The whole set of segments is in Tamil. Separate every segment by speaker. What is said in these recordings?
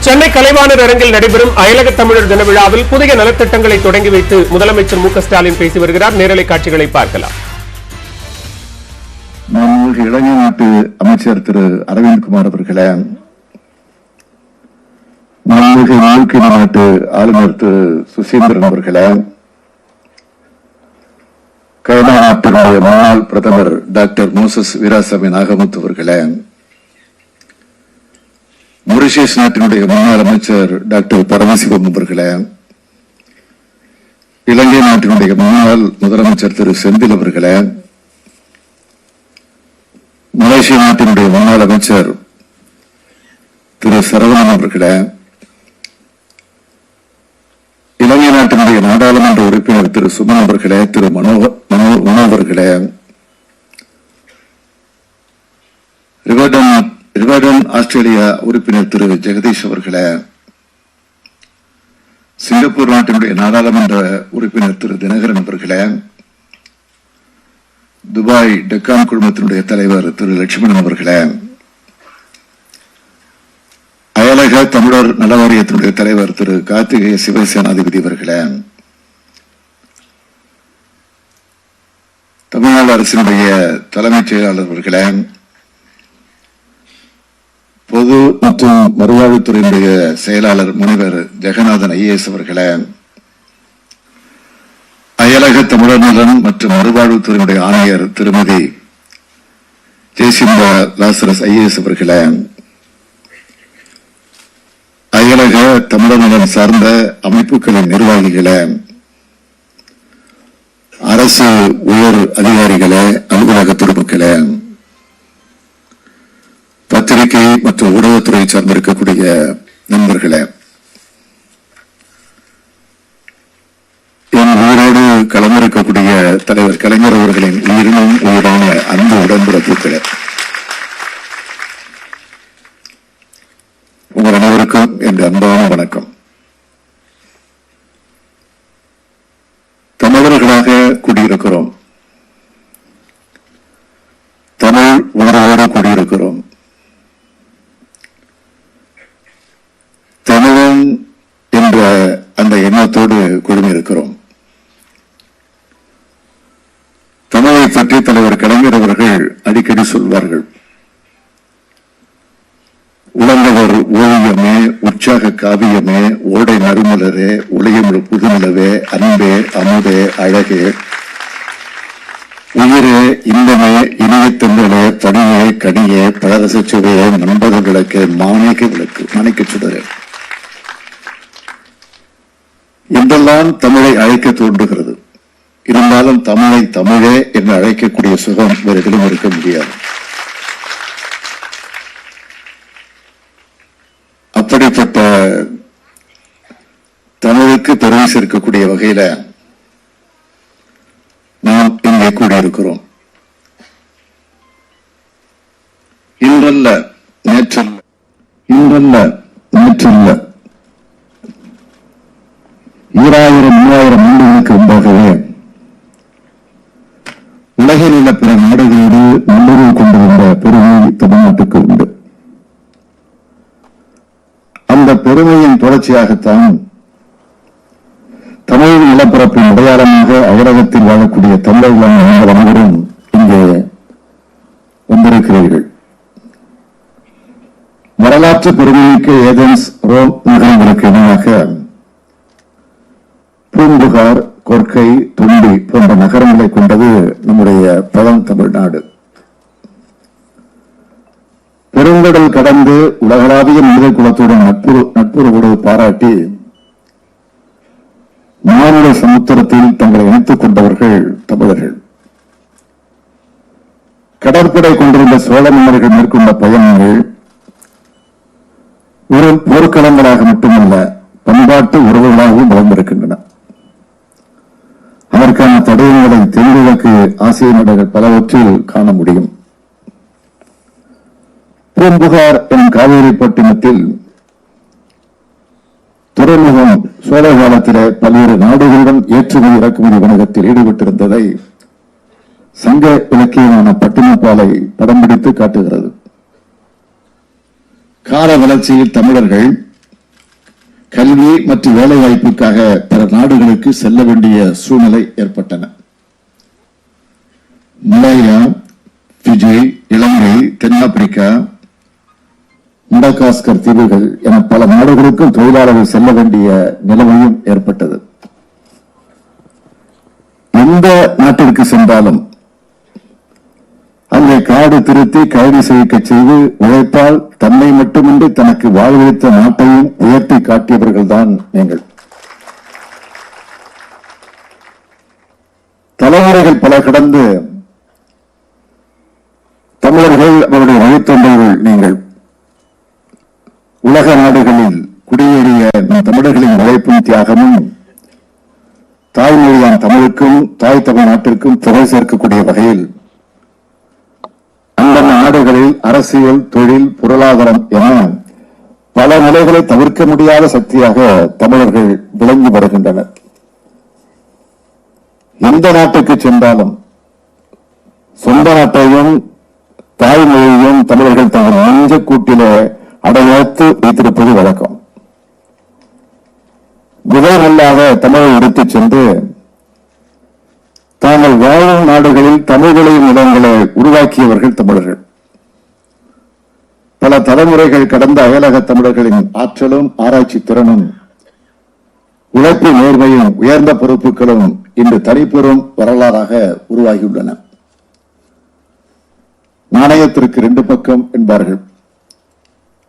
Speaker 1: சென்னை கலைவாணர் அரங்கில் நடைபெறும் அயலக தமிழர் தின விழாவில் புதிய நலத்திட்டங்களை தொடங்கி வைத்து முதலமைச்சர் மு க ஸ்டாலின் பேசி வருகிறார். நேரலை காட்சிகளை பார்க்கலாம்.
Speaker 2: இளைஞர் நாட்டு அமைச்சர் திரு அரவிந்த்குமார் அவர்களே, மாண்புமிகு நாட்டு ஆளுநர் திரு சுசீந்திரன் அவர்களே, கனடா நாட்டினுடைய முன்னாள் பிரதமர் டாக்டர் மோசஸ் வீராசாமி நாகமுத்து அவர்களே, மொரிஷியஸ் நாட்டினுடைய முன்னாள் அமைச்சர் டாக்டர் பரமசிவம் அவர்களே, இலங்கை நாட்டினுடைய முன்னாள் முதலமைச்சர் திரு செந்தில் அவர்களே, மலேசிய நாட்டினுடைய முன்னாள் அமைச்சர் திரு சரவணன் அவர்களே, இலங்கை நாட்டினுடைய நாடாளுமன்ற உறுப்பினர் திரு சுமன் அவர்களே, திரு மனோ அவர்களே, ரிவர்டன் ஆஸ்திரேலியா உறுப்பினர் திரு ஜெகதீஷ் அவர்களே, சிங்கப்பூர் நாட்டினுடைய நாடாளுமன்ற உறுப்பினர் திரு தினகரன் அவர்களே, துபாய் டெக்கான் குழுமத்தினுடைய தலைவர் திரு லட்சுமணன் அவர்களே, அயலக தமிழர் நல வாரியத்தினுடைய தலைவர் திரு கார்த்திகேய சிவசேனாதிபதி அவர்களே, தமிழ்நாடு அரசினுடைய தலைமைச் செயலாளர் அவர்களே, பொது மற்றும் மறுவாழ்வுத்துறையினுடைய செயலாளர் முனைவர் ஜெகநாதன் IAS அவர்களே, அயலக தமிழர் நலன் மற்றும் மறுவாழ்வுத்துறையினுடைய ஆணையர் திருமதி ஜெயசிந்தா லாசரஸ் IAS அவர்களே, அயலக தமிழர் நலன் சார்ந்த அமைப்புகளின் நிர்வாகிகளே, அரசு உயர் அதிகாரிகளே, அலுவலக துறைமுக்களே, பத்திரிகை மற்றும் ஊடகத்துறை சார்ந்திருக்கக்கூடிய நண்பர்களே, என் உயிரோடு களமிருக்கக்கூடிய தலைவர் கலைஞர் அவர்களின் உயிரினும் உயிரான அன்பு உடன்பிறப்புகளே, உங்கள் அனைவருக்கும் என் அன்பான வணக்கம். தமிழர்களாக கூடியிருக்கிறோம், தமிழ் உணர்வோடு கூடியிருக்கிறோம், தமிழன் என்ற அந்த எண்ணத்தோடு குழுமியிருக்கிறோம். தமிழை பற்றி தலைவர் கலைஞர் அவர்கள் அடிக்கடி சொல்வார்கள், உலகவர் ஓவியமே, உற்சாக காவியமே, ஓடை நறுமலரே, உலகம் புதுநிலவே, அன்பே, அமுதே, அழகே, உயிரே, இன்பமே, இணையத்தமிழே, பணியே, கனியே, பழரசுவையே, நண்பது விளக்கு, மாணிக்க விளக்கு, மாணிக்க சுடரே என்றெல்லாம் தமிழை அழைக்க தோன்றுகிறது. இருந்தாலும் தமிழை தமிழே என்று அழைக்கக்கூடிய சுகம் வேறு எதிலும் இருக்க முடியாது. அப்படிப்பட்ட தமிழுக்கு பெருமை சேர்க்கக்கூடிய வகையில நாம் இங்கே கூடியிருக்கிறோம். இன்றல்ல நேற்றல்ல 2000-3000 ஆண்டுகளுக்கு முன்பாகவே உலகில் உள்ள பிற நாடுகளோடு நல்லுறவு கொண்டிருந்த பெருமை தமிழ்நாட்டுக்கு உண்டு. அந்த பெருமையின் தொடர்ச்சியாகத்தான் தமிழ் நிலப்பரப்பின் அடையாளமாக அயலகத்தில் வாழக்கூடிய தமிழர்களான நீங்கள் அனைவரும் இங்கே வந்திருக்கிறீர்கள். வரலாற்று பெருமைமிக்க ஏதென்ஸ், ரோம் நகரங்களுக்கு இணையாக பூம்புகார், கொர்க்கை, துண்டி போன்ற நகரங்களை கொண்டது நம்முடைய பழம் தமிழ்நாடு. பெருங்கடல் கடந்து உலகளாவிய மனித குலத்துடன் நட்புறவோடு பாராட்டி மானுட சமுத்திரத்தில் தங்களை இணைத்துக் கொண்டவர்கள் தமிழர்கள். கடற்படை கொண்டிருந்த சோழ மன்னர்கள் மேற்கொண்ட பயணங்கள் ஒரு போர்க்களங்களாக மட்டுமல்ல, பண்பாட்டு உறவுகளாகவும் வளர்ந்திருக்கின்றன. அதற்கான தடயங்களை தென்கிழக்கு ஆசிய நாடுகள் பலவற்றில் காண முடியும். பூம்புகார் எனும் காவேரிப்பட்டினத்தில் துறைமுகம் சோழ காலத்திலே பல்வேறு நாடுகளுடன் ஏற்றுமதி இறக்குமதி வணிகத்தில் ஈடுபட்டிருந்ததை சங்க இலக்கியமான பட்டினப்பாலை படம் பிடித்து காட்டுகிறது. கால வளர்ச்சியில் தமிழர்கள் கல்வி மற்றும் வேலை வாய்ப்புக்காக பிற நாடுகளுக்கு செல்ல வேண்டிய சூழ்நிலை ஏற்பட்டன. மலேயா, பிஜி, இலங்கை, தென்னாப்பிரிக்கா, மடகாஸ்கர் தீவுகள் என பல நாடுகளுக்கும் தொழிலாளர்கள் செல்ல வேண்டிய நிலைமையும் ஏற்பட்டது. எந்த நாட்டிற்கு சென்றாலும் அங்கே காடு திருத்தி கைது செய்ய செய்து உழைப்பால் தன்னை மட்டுமின்றி தனக்கு வாழ்வளித்த நாட்டையும் உயர்த்தி காட்டியவர்கள் தான் நீங்கள். தலைமுறைகள் பல கடந்து தமிழர்கள் அவருடைய வழித்தொண்டர்கள் நீங்கள். உலக நாடுகளில் குடியேறிய நம் தமிழர்களின் உழைப்பும் தியாகமும் தாய்மொழியான் தமிழுக்கும் தாய் தமிழ் நாட்டிற்கும் புகழ் சேர்க்கக்கூடிய வகையில் அந்த நாடுகளில் அரசியல், தொழில், பொருளாதாரம் என பல நிலைகளை தவிர்க்க முடியாத சக்தியாக தமிழர்கள் விளங்கி வருகின்றனர். எந்த நாட்டுக்கு சென்றாலும் சொந்த நாட்டையும் தாய்மொழியையும் தமிழர்கள் தங்கள் நெஞ்ச கூட்டில அடையாத்து வைத்திருப்பது வழக்கம். விதையில்லாத தமிழை எடுத்துச் சென்று தாங்கள் வாழும் நாடுகளில் தமிழ்களையும் இடங்களை உருவாக்கியவர்கள் தமிழர்கள். பல தலைமுறைகள் கடந்த அயலக தமிழர்களின் ஆற்றலும் ஆராய்ச்சி திறனும் உழைப்பு நேர்மையும் உயர்ந்த பொறுப்புகளும் இன்று தனிப்பெறும் வரலாறாக உருவாகியுள்ளன. நாணயத்திற்கு 2 பக்கம் என்பார்கள்.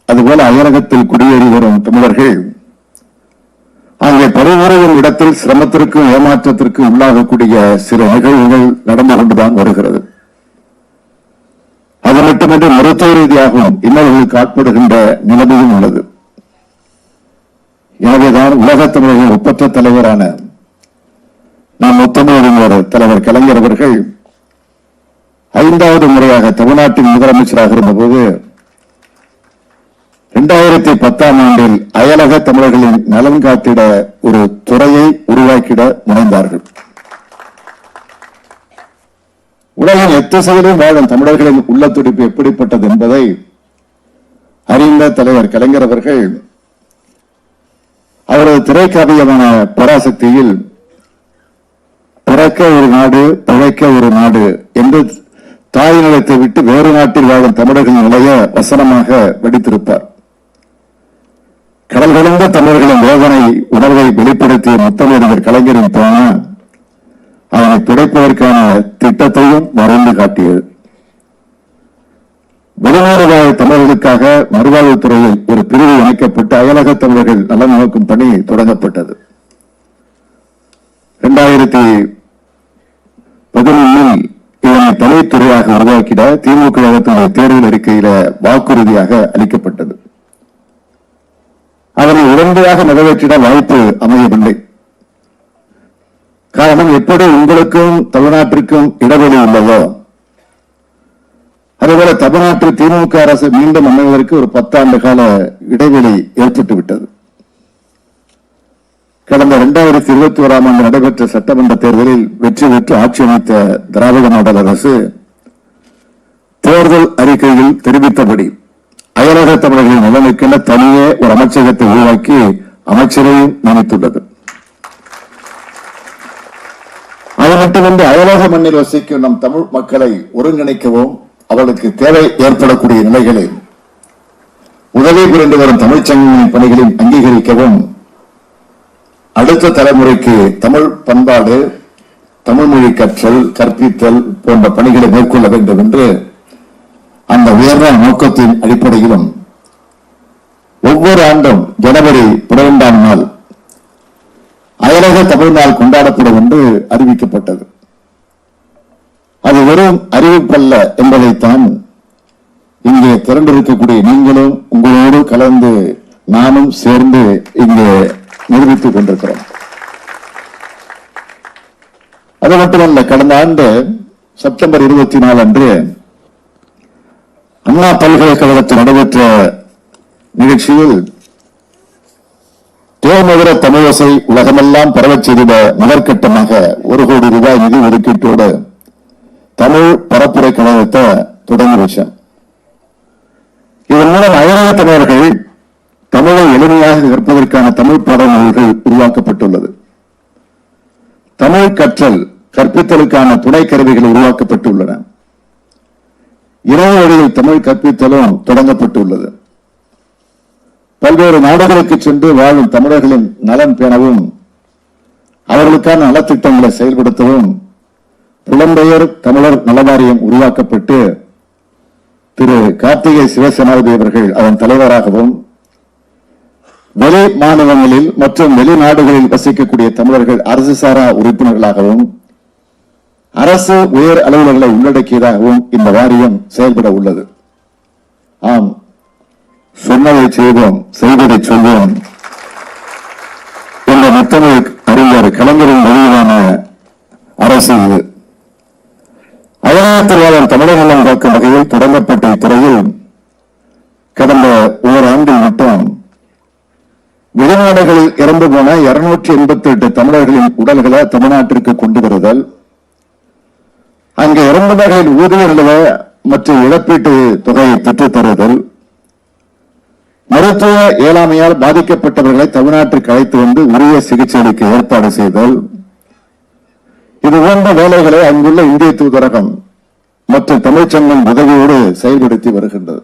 Speaker 2: அதுபோல அயலகத்தில் குடியேறி வரும் தமிழர்கள் அங்கே பணிபுரியும் இடத்தில் சிரமத்திற்கும் ஏமாற்றத்திற்கும் உள்ளாகக்கூடிய சில நிகழ்வுகள் நடந்து கொண்டுதான் வருகிறது. அது மட்டுமின்றி மருத்துவ ரீதியாகவும் இன்னல்களுக்கு ஆட்படுகின்ற நிலைமையும் உள்ளது. எனவேதான் உலகத் தமிழர்கள் ஒப்பற்ற தலைவரான நாம் முத்தமிழர் தலைவர் கலைஞர் அவர்கள் 5வது முறையாக தமிழ்நாட்டின் முதலமைச்சராக இருந்தபோது 2010ஆம் ஆண்டில் அயலக தமிழர்களின் நலன் காத்திட ஒரு துறையை உருவாக்கிட முனைந்தார்கள். உலகின் எத்திசையிலும் வாழும் தமிழர்களின் உள்ள துடிப்பு எப்படிப்பட்டது என்பதை அறிந்த தலைவர் கலைஞர் அவர்கள் அவரது திரைக்காவியமான பராசக்தியில் பிறக்க ஒரு நாடு, பிழைக்க ஒரு நாடு என்று தாய் நிலத்தை விட்டு வேறு நாட்டில் வாழும் தமிழர்களின் நிலைய வசனமாக வெடித்திருப்பார். கடல் கடந்த தமிழர்களின் வேதனை உணர்வை வெளிப்படுத்திய முத்தமிழர் கலைஞரின் போன அவனை துடைப்பதற்கான திட்டத்தையும் வரைந்து காட்டியது. வெளிநாடு வாழ் தமிழர்களுக்காக மறுவாழ்வுத்துறையில் ஒரு பிரிவு இணைக்கப்பட்டு அயலக தமிழர்கள் நலன் நோக்கும் பணி தொடங்கப்பட்டது. 2011 இதனை தனித்துறையாக உருவாக்கிட திமுக கழகத்தினுடைய தேர்தல் அறிக்கையில வாக்குறுதியாக அளிக்கப்பட்டது. அதனை உடனடியாக நிறைவேற்றிட வாய்ப்பு அமையவில்லை. காரணம், எப்படி உங்களுக்கும் தமிழ்நாட்டிற்கும் இடைவெளி உள்ளதோ அதேபோல தமிழ்நாட்டில் திமுக அரசு மீண்டும் அமைவதற்கு ஒரு 10 ஆண்டு கால இடைவெளி ஏற்பட்டுவிட்டது. கடந்த 2021ஆம் ஆண்டு நடைபெற்ற சட்டமன்ற தேர்தலில் வெற்றி பெற்று ஆட்சி அமைத்த திராவிட மாடல் அரசு தேர்தல் அறிக்கையில் தெரிவித்தபடி அயலக தமிழர்களின் நலனுக்கென தனியே ஒரு அமைச்சகத்தை உருவாக்கி அமைச்சரையும் நியமித்துள்ளது. அது மட்டுமின்றி அயலக மண்ணில் வசிக்கும் நம் தமிழ் மக்களை ஒருங்கிணைக்கவும் அவர்களுக்கு தேவை ஏற்படக்கூடிய நிலைகளை உதவி புரிந்து வரும் தமிழ்ச்சங்கங்களின் பணிகளில் அங்கீகரிக்கவும் அடுத்த தலைமுறைக்கு தமிழ் பண்பாடு, தமிழ் மொழி கற்றல், கற்பித்தல் போன்ற பணிகளை மேற்கொள்ள வேண்டும் என்று அந்த உயர்ந்த நோக்கத்தின் அடிப்படையிலும் ஒவ்வொரு ஆண்டும் ஜனவரி 12ஆம் நாள் அயலக தமிழ் நாள் கொண்டாடப்படும் என்று அறிவிக்கப்பட்டது. அது வெறும் அறிவிப்பல்ல என்பதைத்தான் இங்கே திரண்டிருக்கக்கூடிய நீங்களும் உங்களோடு கலந்து நானும் சேர்ந்து இங்கே நிரூபித்துக் கொண்டிருக்கிறோம். அது மட்டுமல்ல, கடந்த ஆண்டு செப்டம்பர் 24 அன்று அண்ணா பல்கலைக்கழகத்தில் நடைபெற்ற நிகழ்ச்சியில் தேமதுர தமிழசை உலகமெல்லாம் பரவச் செய்த முதற்கட்டமாக 1 கோடி ரூபாய் நிதி ஒதுக்கீட்டோடு தமிழ் பரப்புரை கழகத்தை தொடங்கி வச்சார். இதன் மூலம் அயலக தமிழர்கள் தமிழை எளிமையாக வழியாக கற்பதற்கான தமிழ் பாடநூல்கள் உருவாக்கப்பட்டுள்ளது. தமிழ் கற்றல் கற்பித்தலுக்கான துணை கருவிகள் உருவாக்கப்பட்டுள்ளன. இணைய வழியில் தமிழ் கற்பித்தலும் தொடங்கப்பட்டுள்ளது. பல்வேறு நாடுகளுக்கு சென்று வாழும் தமிழர்களின் நலன் பேணவும் அவர்களுக்கான நலத்திட்டங்களை செயல்படுத்தவும் புலம்பெயர் தமிழர் நலவாரியம் உருவாக்கப்பட்டு திரு கார்த்திகை சிவசேனாபதி அவர்கள் அதன் தலைவராகவும் வெளி மாநிலங்களில் மற்றும் வெளிநாடுகளில் வசிக்கக்கூடிய தமிழர்கள் அரசு சாரா உறுப்பினர்களாகவும் அரசு உயர் அலுவலர்களை உள்ளடக்கியதாகவும் இந்த வாரியம் செயல்பட உள்ளது. ஆம், சொன்னதை செய்வோம், செய்வதை சொல்வோம் என்ற முத்தமிழ் அறிஞர் கலைஞரின் மொழியிலான அரசு இது. அயனாத்திரவாளர் தமிழக நலம் காக்கும் வகையில் தொடங்கப்பட்ட இத்துறையில் கடந்த ஓராண்டில் மட்டும் வெளிநாடுகளில் இறந்து போன 288 தமிழர்களின் உடல்களை தமிழ்நாட்டிற்கு கொண்டு வருதல், அங்கே இறந்தவர்களின் ஊதிய நிலவ மற்றும் இழப்பீட்டு தொகையை பெற்றுத் தருதல், மருத்துவ இயலாமையால் பாதிக்கப்பட்டவர்களை தமிழ்நாட்டிற்கு அழைத்து வந்து உரிய சிகிச்சை அளிக்க ஏற்பாடு செய்தல், இது போன்ற வேலைகளை அங்குள்ள இந்திய தூதரகம் மற்றும் தமிழ்ச்சங்கம் உதவியோடு செயல்படுத்தி வருகின்றது.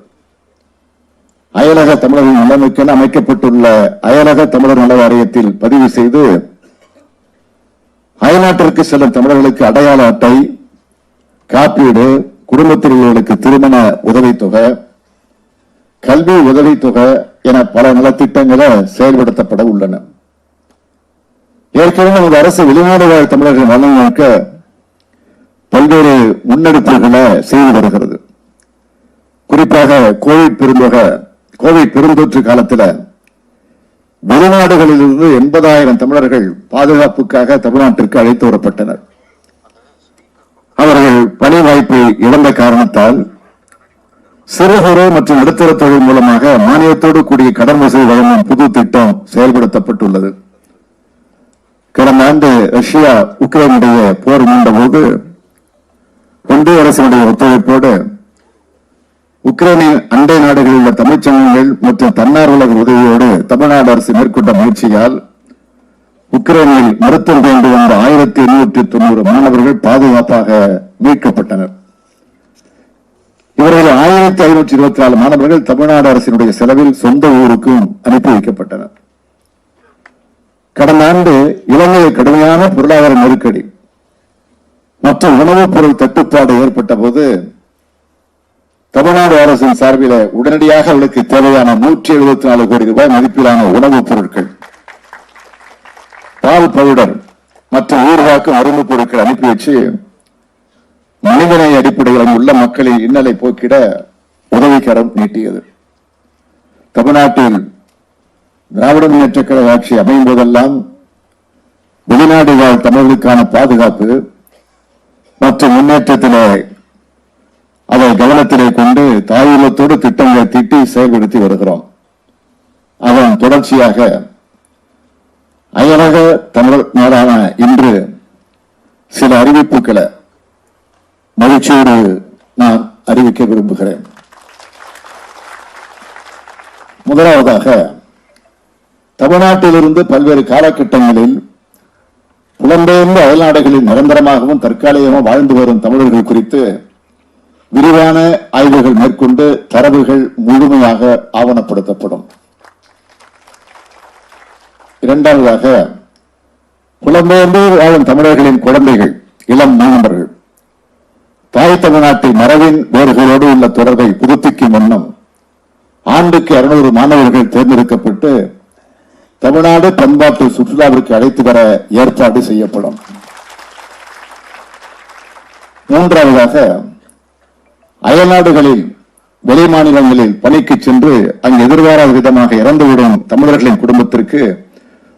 Speaker 2: அயலக தமிழர்கள் நலனுக்கென அமைக்கப்பட்டுள்ள அயலக தமிழர் நல வாரியத்தில் பதிவு செய்து அயல்நாட்டிற்கு செல்லும் தமிழர்களுக்கு அடையாள அட்டை, காப்பீடு, குடும்பத்தில் உள்ளவர்களுக்கு திருமண உதவித்தொகை, கல்வி உதவித்தொகை என பல நலத்திட்டங்களை செயல்படுத்தப்பட உள்ளன. ஏற்கனவே நமது அரசு வெளிநாடு வாழ் தமிழர்கள் நலனுக்க பல்வேறு முன்னெடுப்புகளை செய்து வருகிறது. குறிப்பாக கோவிட் பெருந்தொற்று காலத்தில் வெளிநாடுகளிலிருந்து 80,000 தமிழர்கள் பாதுகாப்புக்காக தமிழ்நாட்டிற்கு அழைத்து வரப்பட்டனர். அவர்கள் பணி வாய்ப்பை இழந்த காரணத்தால் சிறு குறு மற்றும் நடுத்தர தொழில் மூலமாக மானியத்தோடு கூடிய கடன் வசூல் வழங்கும் புது திட்டம் செயல்படுத்தப்பட்டுள்ளது. கடந்த ஆண்டு ரஷ்யா உக்ரைனுடைய போர் மூண்ட போது ஒன்றிய அரசினுடைய ஒத்துழைப்போடு உக்ரைனின் அண்டை நாடுகளில் உள்ள தமிழ்ச்சங்கங்கள் மற்றும் தன்னார்வல உதவியோடு தமிழ்நாடு அரசு மேற்கொண்ட முயற்சியால் உக்ரைனில் மருத்துவம் பயின்று வந்த 1890 மாணவர்கள் பாதுகாப்பாக மீட்கப்பட்டனர். இவர்கள் 1524 மாணவர்கள் தமிழ்நாடு அரசினுடைய செலவில் சொந்த ஊருக்கும் அனுப்பி வைக்கப்பட்டனர். கடந்த ஆண்டு இலங்கையில் கடுமையான பொருளாதார நெருக்கடி மற்றும் உணவுப் பொருள் தட்டுப்பாடு ஏற்பட்ட போது தமிழ்நாடு அரசின் சார்பில் உடனடியாக அவர்களுக்கு தேவையான 174 கோடி ரூபாய் மதிப்பிலான உணவுப் பொருட்கள், பால் பவுடர் மற்றும் ஊர்காக்கும் மருந்து பொருட்கள் அனுப்பி வச்சு மனிதநேய அடிப்படையில் உள்ள மக்களின் இன்னலை போக்கிட உதவிக்கரம் நீட்டியது. தமிழ்நாட்டில் திராவிட முன்னேற்றக் கழக ஆட்சி அமையும் போதெல்லாம் வெளிநாடு வாழ் தமிழர்களுக்கான பாதுகாப்பு மற்றும் முன்னேற்றத்திலே அதை கவனத்திலே கொண்டு தாயுள்ளத்தோடு திட்டங்களை தீட்டி செயல்படுத்தி வருகிறோம். அதன் தொடர்ச்சியாக அயலக தமிழர் நாளான இன்று சில அறிவிப்புகளை மகிழ்ச்சியோடு நான் அறிவிக்க விரும்புகிறேன். முதலாவதாக, தமிழ்நாட்டிலிருந்து பல்வேறு காலகட்டங்களில் புலம்பெயர்ந்த அயல்நாடுகளில் நிரந்தரமாகவும் தற்காலிகமாக வாழ்ந்து வரும் தமிழர்கள் குறித்து விரிவான ஆய்வுகள் மேற்கொண்டு தரவுகள் முழுமையாக ஆவணப்படுத்தப்படும். இரண்டாவதாக, புலம்பெயர்ந்து வாழும் தமிழர்களின் குழந்தைகள், இளம் மாணவர்கள் தாய் தமிழ்நாட்டில் மரபின் வேர்களோடு உள்ள தொடர்பை புதுப்பிக்கும் வண்ணம் ஆண்டுக்கு 600 மாணவர்கள் தேர்ந்தெடுக்கப்பட்டு தமிழ்நாடு பண்பாட்டு சுற்றுலாவிற்கு அழைத்து வர ஏற்பாடு செய்யப்படும். மூன்றாவதாக, அயல்நாடுகளில் வெளி மாநிலங்களில் பணிக்கு சென்று அங்கு எதிர்பாராத விதமாக இறந்துவிடும் தமிழர்களின் குடும்பத்திற்கு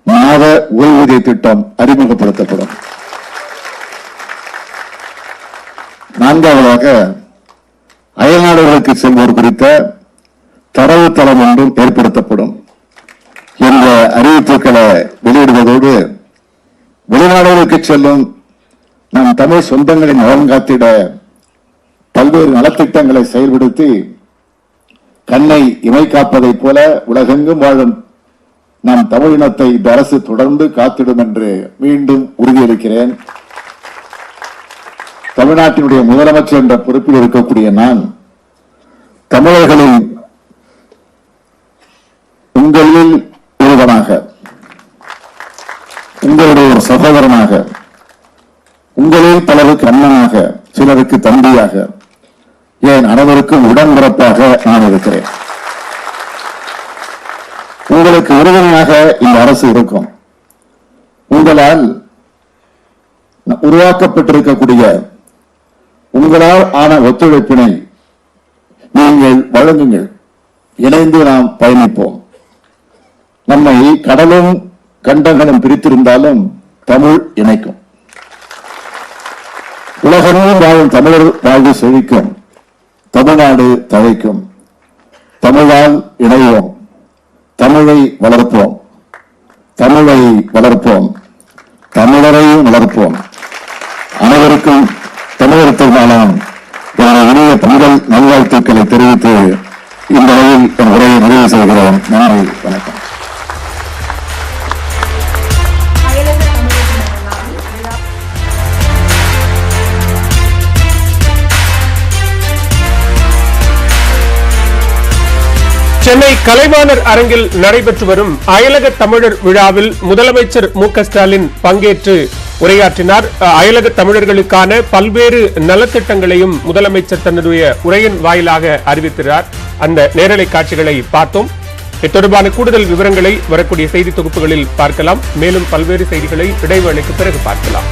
Speaker 2: மாத ஓய்வூதிய திட்டம் அறிமுகப்படுத்தப்படும். நான்காவதாக, அயல்நாடுகளுக்கு செல்வோர் குறித்த தரவுத்தளம் ஒன்றும் ஏற்படுத்தப்படும் என்ற அறிவிப்புகளை வெளியிடுவதோடு வெளிநாடுகளுக்கு செல்லும் நம் தமிழ் சொந்தங்களின் நலன் காத்திட பல்வேறு நலத்திட்டங்களை செயல்படுத்தி கண்ணை இமை காப்பதைப் போல உலகெங்கும் வாழும் நம் தமிழினத்தை இந்த அரசு தொடர்ந்து காத்திடும் என்று மீண்டும் உறுதியளிக்கிறேன். தமிழ்நாட்டினுடைய முதலமைச்சர் என்ற பொறுப்பில் இருக்கக்கூடிய நான் தமிழர்களின் உங்களில் ஒருவனாக, உங்களுடைய ஒரு சகோதரனாக, உங்களில் பலருக்கு அண்ணனாக, சிலருக்கு தம்பியாக, ஏன் அனைவருக்கும் உடன்பிறப்பாக நான் இருக்கிறேன். உங்களுக்கு உறுதுணையாக இந்த அரசு இருக்கும். உங்களால் உருவாக்கப்பட்டிருக்கக்கூடிய உங்களால் ஆன ஒத்துழைப்பினை நீங்கள் வழங்குங்கள். இணைந்து நாம் பயணிப்போம். நம்மை கடலும் கண்டங்களும் பிரித்திருந்தாலும் தமிழ் இணைக்கும். உலகமும் வாழும் தமிழர் வாழ்வு செழிக்கும். தமிழ்நாடு தழைக்கும். தமிழால் இணைவோம். தமிழை வளர்ப்போம். தமிழை வளர்ப்போம். தமிழரையும் வளர்ப்போம். அனைவருக்கும் தமிழர் திருநாளாம் இனிய பொங்கல் நல்வாழ்த்துக்களை தெரிவித்து இந்த அளவில் என் உரையை நிறைவு செய்கிறோம். நன்றி, வணக்கம்.
Speaker 1: சென்னை கலைவாணர் அரங்கில் நடைபெற்று வரும் அயலக தமிழர் விழாவில் முதலமைச்சர் மு.க.ஸ்டாலின் பங்கேற்று உரையாற்றினார். அயலக தமிழர்களுக்கான பல்வேறு நலத்திட்டங்களையும் முதலமைச்சர் தன்னுடைய உரையின் வாயிலாக அறிவித்தார். அந்த நேரலை காட்சிகளை பார்த்தோம். இது தொடர்பான கூடுதல் விவரங்களை வரக்கூடிய செய்தி தொகுப்புகளில் பார்க்கலாம். மேலும் பல்வேறு செய்திகளை இடைவேளைக்கு பிறகு பார்க்கலாம்.